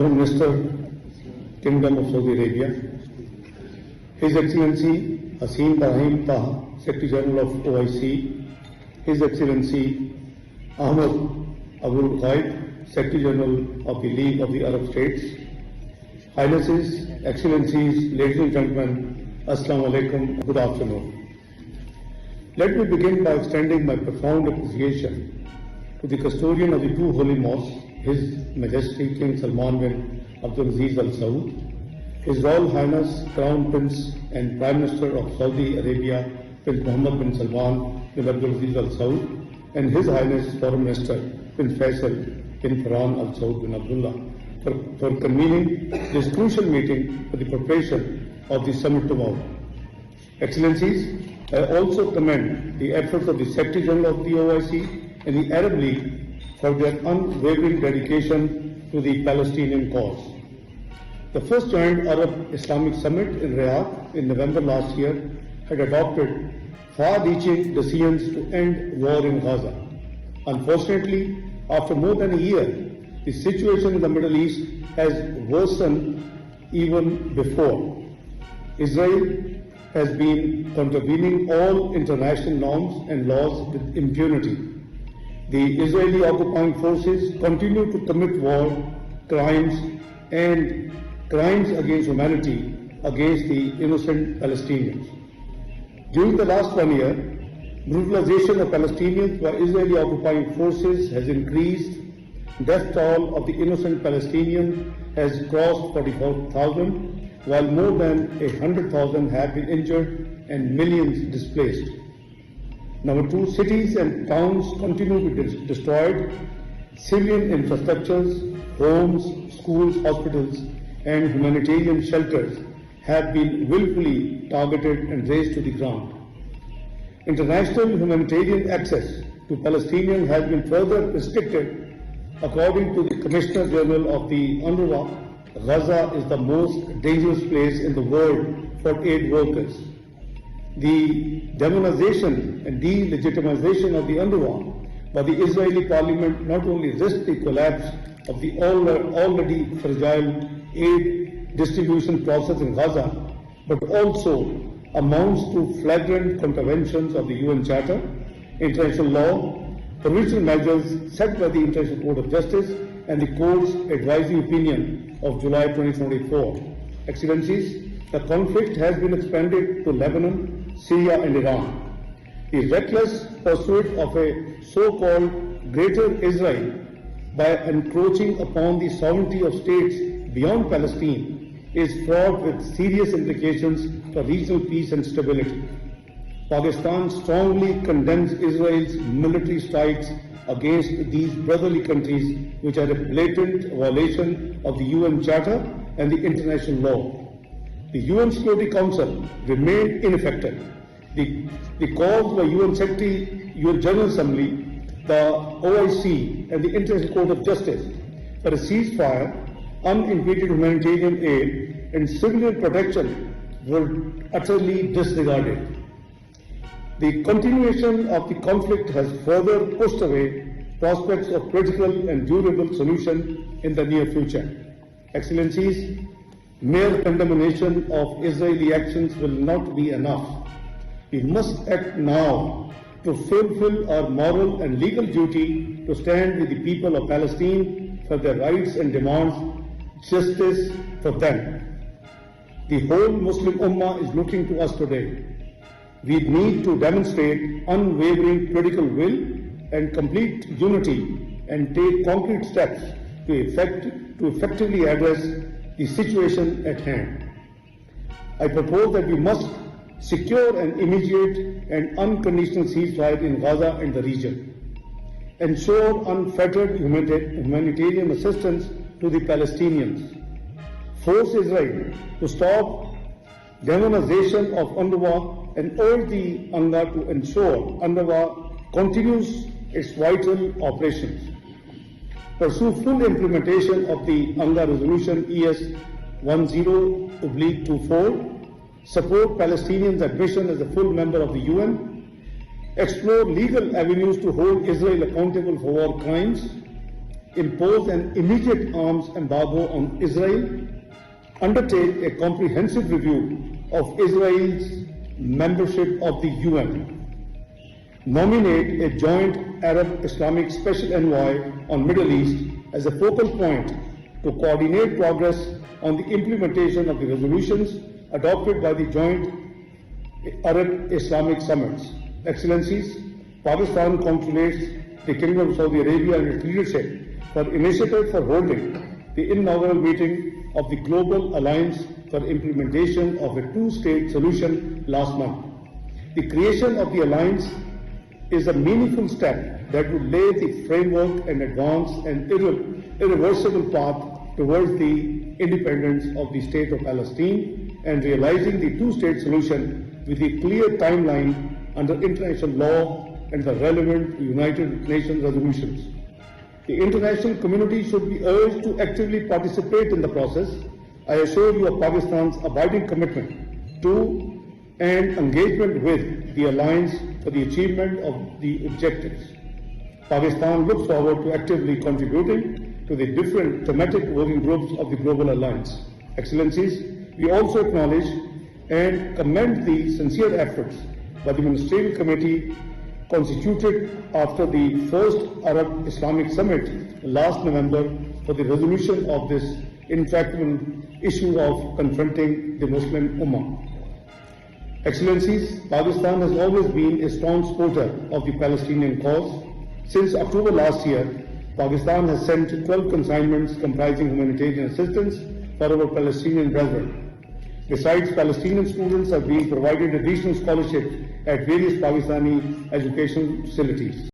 Prime Minister, Kingdom of Saudi Arabia, His Excellency Haseen Brahim Taha, Secretary General of OIC, His Excellency Ahmed Abul Ghaib, Secretary General of the League of the Arab States, Highnesses, Excellencies, ladies and gentlemen, Assalamu alaikum, good afternoon. Let me begin by extending my profound appreciation to the custodian of the two holy mosques, His Majesty King Salman bin Abdulaziz Al Saud, His Royal Highness Crown Prince and Prime Minister of Saudi Arabia, Prince Mohammed bin Salman bin Abdulaziz Al Saud, and His Highness Foreign Minister Prince Faisal bin Farhan Al Saud bin Abdullah for convening this crucial meeting for the preparation of the summit tomorrow. Excellencies, I also commend the efforts of the Secretary General of the OIC and the Arab League for their unwavering dedication to the Palestinian cause. The first joint Arab Islamic Summit in Riyadh in November last year had adopted far-reaching decisions to end war in Gaza. Unfortunately, after more than a year, the situation in the Middle East has worsened even before. Israel has been contravening all international norms and laws with impunity. The Israeli occupying forces continue to commit war crimes and crimes against humanity against the innocent Palestinians. During the last 1 year, brutalization of Palestinians by Israeli occupying forces has increased. Death toll of the innocent Palestinians has crossed 44,000, while more than 100,000 have been injured and millions displaced. Number two, cities and towns continue to be destroyed. Civilian infrastructures, homes, schools, hospitals, and humanitarian shelters have been willfully targeted and razed to the ground. International humanitarian access to Palestinians has been further restricted. According to the Commissioner General of the UNRWA, Gaza is the most dangerous place in the world for aid workers. The demonization and delegitimization of the UNRWA by the Israeli parliament not only risks the collapse of the already fragile aid distribution process in Gaza, but also amounts to flagrant contraventions of the UN Charter, international law, provisional measures set by the International Court of Justice, and the Court's advisory opinion of July 2024. Excellencies, the conflict has been expanded to Lebanon, Syria, and Iran. The reckless pursuit of a so-called Greater Israel by encroaching upon the sovereignty of states beyond Palestine is fraught with serious implications for regional peace and stability. Pakistan strongly condemns Israel's military strikes against these brotherly countries, which are a blatant violation of the UN Charter and the international law. The UN Security Council remained ineffective. The calls by UN Secretary, UN General Assembly, the OIC, and the International Court of Justice for a ceasefire, unimpeded humanitarian aid, and civilian protection were utterly disregarded. The continuation of the conflict has further pushed away prospects of critical and durable solution in the near future. Excellencies, mere condemnation of Israeli actions will not be enough. We must act now to fulfill our moral and legal duty to stand with the people of Palestine for their rights and demands justice for them. The whole Muslim Ummah is looking to us today. We need to demonstrate unwavering political will and complete unity and take concrete steps to effectively address the situation at hand. I propose that we must secure an immediate and unconditional ceasefire in Gaza and the region, ensure unfettered humanitarian assistance to the Palestinians, force Israel to stop demonization of UNRWA, and urge the UNRWA to ensure UNRWA continues its vital operations. Pursue full implementation of the UNRWA Resolution ES 10/24, support Palestinians' admission as a full member of the UN, explore legal avenues to hold Israel accountable for war crimes, impose an immediate arms embargo on Israel, undertake a comprehensive review of Israel's membership of the UN, nominate a joint Arab-Islamic Special Envoy on Middle East as a focal point to coordinate progress on the implementation of the resolutions adopted by the joint Arab-Islamic summits. Excellencies, Pakistan congratulates the Kingdom of Saudi Arabia and its leadership for initiative for holding the inaugural meeting of the Global Alliance for Implementation of a Two-State Solution last month. The creation of the alliance is a meaningful step that would lay the framework and advance an irreversible path towards the independence of the State of Palestine and realizing the two-state solution with a clear timeline under international law and the relevant United Nations resolutions. The international community should be urged to actively participate in the process. I assure you of Pakistan's abiding commitment to and engagement with the alliance for the achievement of the objectives. Pakistan looks forward to actively contributing to the different thematic working groups of the Global Alliance. Excellencies, we also acknowledge and commend the sincere efforts by the Ministerial Committee constituted after the first Arab Islamic Summit last November for the resolution of this intractable issue of confronting the Muslim Ummah. Excellencies, Pakistan has always been a strong supporter of the Palestinian cause. Since October last year, Pakistan has sent 12 consignments comprising humanitarian assistance for our Palestinian brethren. Besides, Palestinian students are being provided additional scholarships at various Pakistani educational facilities.